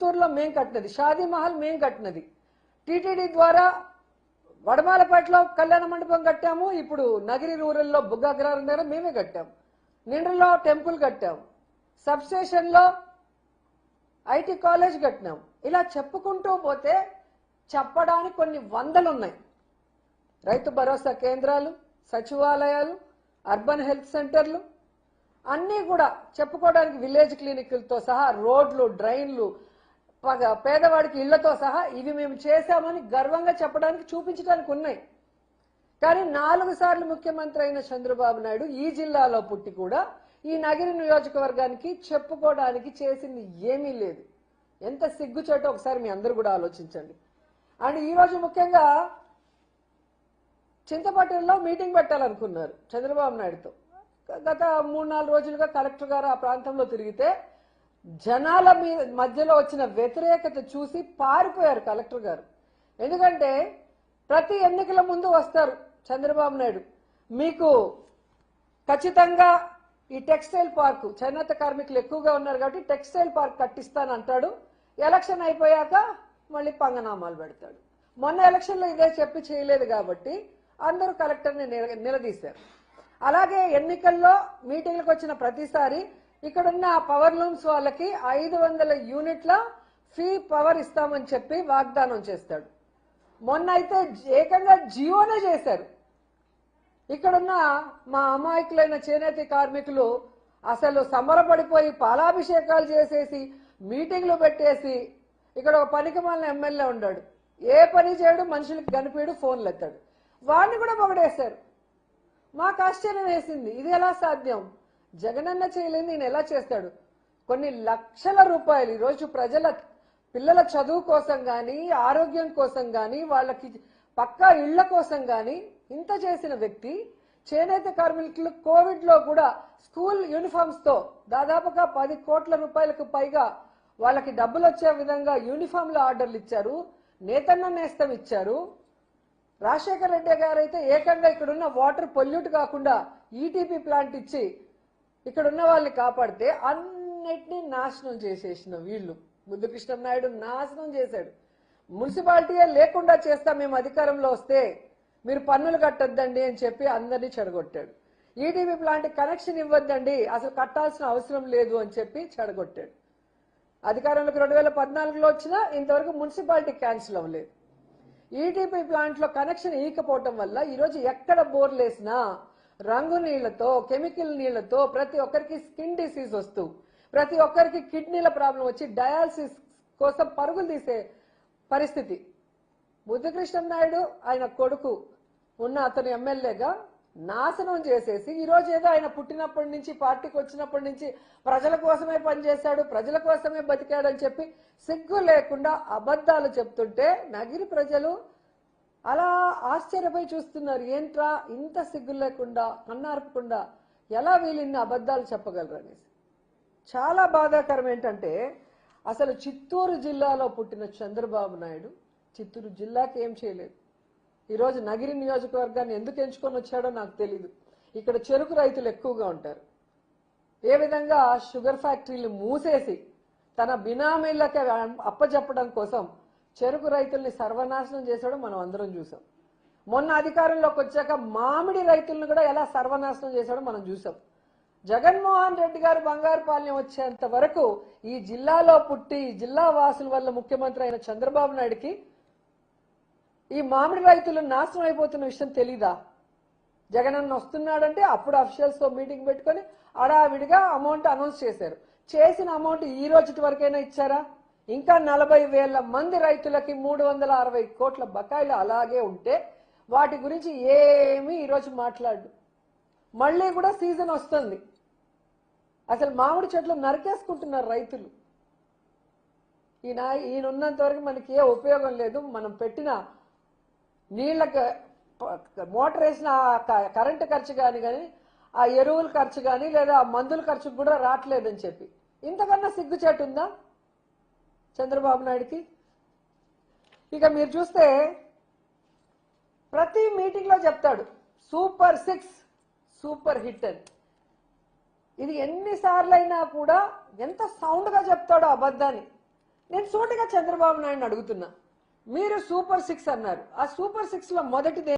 చిత్తూరులో మేం కట్టినది, షాదీ మహల్ మేం కట్టినది, టీటీడీ ద్వారా వడమాలపేటలో కళ్యాణ మండపం కట్టాము, ఇప్పుడు నగిరి రూరల్లో బుగ్గాగ్రహారం దగ్గర మేమే కట్టాము, నిండ్రలో టెంపుల్ కట్టాము, సబ్ స్టేషన్లో ఐటీ కాలేజ్ కట్టినాం. ఇలా చెప్పుకుంటూ పోతే చెప్పడానికి కొన్ని వందలు ఉన్నాయి. రైతు భరోసా కేంద్రాలు, సచివాలయాలు, అర్బన్ హెల్త్ సెంటర్లు అన్నీ కూడా చెప్పుకోవడానికి, విలేజ్ క్లినిక్లతో సహా, రోడ్లు, డ్రైన్లు, పేదవాడికి ఇళ్లతో సహా ఇవి మేము చేశామని గర్వంగా చెప్పడానికి, చూపించడానికి ఉన్నాయి. కానీ 4 సార్లు ముఖ్యమంత్రి అయిన చంద్రబాబు నాయుడు ఈ జిల్లాలో పుట్టి కూడా ఈ నగిరి నియోజకవర్గానికి చెప్పుకోవడానికి చేసింది ఏమీ లేదు. ఎంత సిగ్గుచేటో ఒకసారి మీ అందరూ కూడా ఆలోచించండి. అండ్ ఈరోజు ముఖ్యంగా చింతపట్టణంలో మీటింగ్ పెట్టాలనుకున్నారు చంద్రబాబు నాయుడుతో. గత 3-4 రోజులుగా కలెక్టర్ గారు ఆ ప్రాంతంలో తిరిగితే జనాల మధ్యలో వచ్చిన వ్యతిరేకత చూసి పారిపోయారు కలెక్టర్ గారు. ఎందుకంటే ప్రతి ఎన్నికల ముందు వస్తారు చంద్రబాబు నాయుడు, మీకు ఖచ్చితంగా ఈ టెక్స్టైల్ పార్కు, చేనేత కార్మికులు ఎక్కువగా ఉన్నారు కాబట్టి టెక్స్టైల్ పార్క్ కట్టిస్తానంటాడు. ఎలక్షన్ అయిపోయాక మళ్ళీ పంగనామాలు పెడతాడు. మొన్న ఎలక్షన్లో ఇదే చెప్పి చేయలేదు కాబట్టి అందరూ కలెక్టర్ని నిలదీశారు. అలాగే ఎన్నికల్లో మీటింగ్లకు వచ్చిన ప్రతిసారి ఇక్కడున్న పవర్ లూమ్స్ వాళ్ళకి 500 యూనిట్ల ఫ్రీ పవర్ ఇస్తామని చెప్పి వాగ్దానం చేస్తాడు. మొన్న అయితే ఏకంగా జియోనే చేశారు. ఇక్కడున్న మా అమాయకులైన చేనేత కార్మికులు అసలు సంబరపడిపోయి పాలాభిషేకాలు చేసేసి మీటింగ్లు పెట్టేసి, ఇక్కడ ఒక పనికి మాలిన ఎమ్మెల్యే ఉన్నాడు, ఏ పని చేయడు, మనుషులకు కనిపించడు, ఫోన్లు ఎత్తాడు, వాడిని కూడా పొగడేశారు. మాకు ఆశ్చర్యం వేసింది, ఇది ఎలా సాధ్యం? జగనన్న చేయలేదు, నేను ఎలా చేస్తాడు? కొన్ని లక్షల రూపాయలు ఈరోజు పిల్లల చదువు కోసం కానీ, ఆరోగ్యం కోసం కానీ, వాళ్ళకి పక్కా ఇళ్ల కోసం కానీ ఇంత చేసిన వ్యక్తి, చేనేత కార్మికులు కోవిడ్ లో కూడా స్కూల్ యూనిఫామ్స్ తో దాదాపుగా 10 కోట్ల రూపాయలకు పైగా వాళ్ళకి డబ్బులు వచ్చే విధంగా యూనిఫామ్ల ఆర్డర్లు ఇచ్చారు, నేతన్న నేస్తం ఇచ్చారు. రాజశేఖర రెడ్డి గారు అయితే ఏకంగా ఇక్కడున్న వాటర్ పొల్యూట్ కాకుండా ఈటీపీ ప్లాంట్ ఇచ్చి ఇక్కడున్న వాళ్ళని కాపాడితే అన్నిటినీ నాశనం చేసేసిన వీళ్ళు. ముద్దుకృష్ణ నాయుడు నాశనం చేశాడు. మున్సిపాలిటీయే లేకుండా చేస్తా మేము అధికారంలో వస్తే, మీరు పన్నులు కట్టొద్దండి అని చెప్పి అందరినీ చెడగొట్టాడు. ఈటీపీ ప్లాంట్ కనెక్షన్ ఇవ్వద్దండి, అసలు కట్టాల్సిన అవసరం లేదు అని చెప్పి చెడగొట్టాడు. అధికారంలోకి 2014లో వచ్చినా ఇంతవరకు మున్సిపాలిటీ క్యాన్సిల్ అవ్వలేదు. ఈటీపీ ప్లాంట్ లో కనెక్షన్ ఇవ్వకపోవటం వల్ల ఈరోజు ఎక్కడ బోర్లు వేసినా రంగు నీళ్లతో, కెమికల్ నీళ్లతో ప్రతి ఒక్కరికి స్కిన్ డిసీజ్ వస్తూ, ప్రతి ఒక్కరికి కిడ్నీల ప్రాబ్లం వచ్చి డయాలసిస్ కోసం పరుగులు తీసే పరిస్థితి. ముద్దుకృష్ణ నాయుడు ఆయన కొడుకు ఉన్న అతను ఎమ్మెల్యేగా నాశనం చేసేసి ఈరోజు ఏదో ఆయన పుట్టినప్పటి నుంచి, పార్టీకి వచ్చినప్పటి నుంచి ప్రజల కోసమే పనిచేశాడు, ప్రజల కోసమే బతికాడని చెప్పి సిగ్గు లేకుండా అబద్ధాలు చెప్తుంటే నగిరి ప్రజలు అలా ఆశ్చర్యపోయి చూస్తున్నారు. ఏంట్రా ఇంత సిగ్గు లేకుండా, కన్నార్పకుండా ఎలా వీళ్ళు ఇన్ని అబద్ధాలు చెప్పగలరు అనేసి. చాలా బాధాకరం ఏంటంటే అసలు చిత్తూరు జిల్లాలో పుట్టిన చంద్రబాబు నాయుడు చిత్తూరు జిల్లాకి ఏం చేయలేదు. ఈరోజు నగిరి నియోజకవర్గాన్ని ఎందుకు ఎంచుకొని వచ్చాడో నాకు తెలీదు. ఇక్కడ చెరుకు రైతులు ఎక్కువగా ఉంటారు. ఏ విధంగా షుగర్ ఫ్యాక్టరీలు మూసేసి తన బినామీలకి అప్పచెప్పడం కోసం చెరుకు రైతుల్ని సర్వనాశనం చేశాడో మనం అందరం చూసాం. మొన్న అధికారంలోకి వచ్చాక మామిడి రైతులను కూడా ఎలా సర్వనాశనం చేశాడో మనం చూసాం. జగన్మోహన్ రెడ్డి గారు బంగారుపాలెం వచ్చేంత వరకు ఈ జిల్లాలో పుట్టి జిల్లా వాసుల వల్ల ముఖ్యమంత్రి అయిన చంద్రబాబు నాయుడికి ఈ మామిడి రైతులు నాశనం అయిపోతున్న విషయం తెలీదా? జగనన్న వస్తున్నాడంటే అప్పుడు అఫీషియల్స్ తో మీటింగ్ పెట్టుకొని అడావిడిగా అమౌంట్ అనౌన్స్ చేశారు. చేసిన అమౌంట్ ఈ రోజు వరకైనా ఇచ్చారా? ఇంకా 40,000 మంది రైతులకి 360 కోట్ల బకాయిలు అలాగే ఉంటే వాటి గురించి ఏమీ ఈరోజు మాట్లాడు. మళ్ళీ కూడా సీజన్ వస్తుంది, అసలు మామిడి చెట్లు నరికేసుకుంటున్నారు రైతులు. ఈయన ఉన్నంత వరకు మనకి ఏ ఉపయోగం లేదు. మనం పెట్టిన నీళ్ళకి మోటార్ వేసిన కరెంటు ఖర్చు కానీ ఆ ఎరువుల ఖర్చు కానీ లేదా ఆ మందుల ఖర్చు కూడా రావట్లేదని చెప్పి ఇంతకన్నా సిగ్గుచేటు ఉందా చంద్రబాబు నాయుడికి? ఇక మీరు చూస్తే ప్రతి మీటింగ్ లో చెప్తాడు సూపర్ 6 సూపర్ హిట్ అని. ఇది ఎన్నిసార్లు అయినా కూడా ఎంత సౌండ్ గా చెప్తాడో అబద్ధాన్ని. నేను సూటిగా చంద్రబాబు నాయుడు అడుగుతున్నా, మీరు సూపర్ 6 అన్నారు. ఆ సూపర్ 6 లో మొదటిది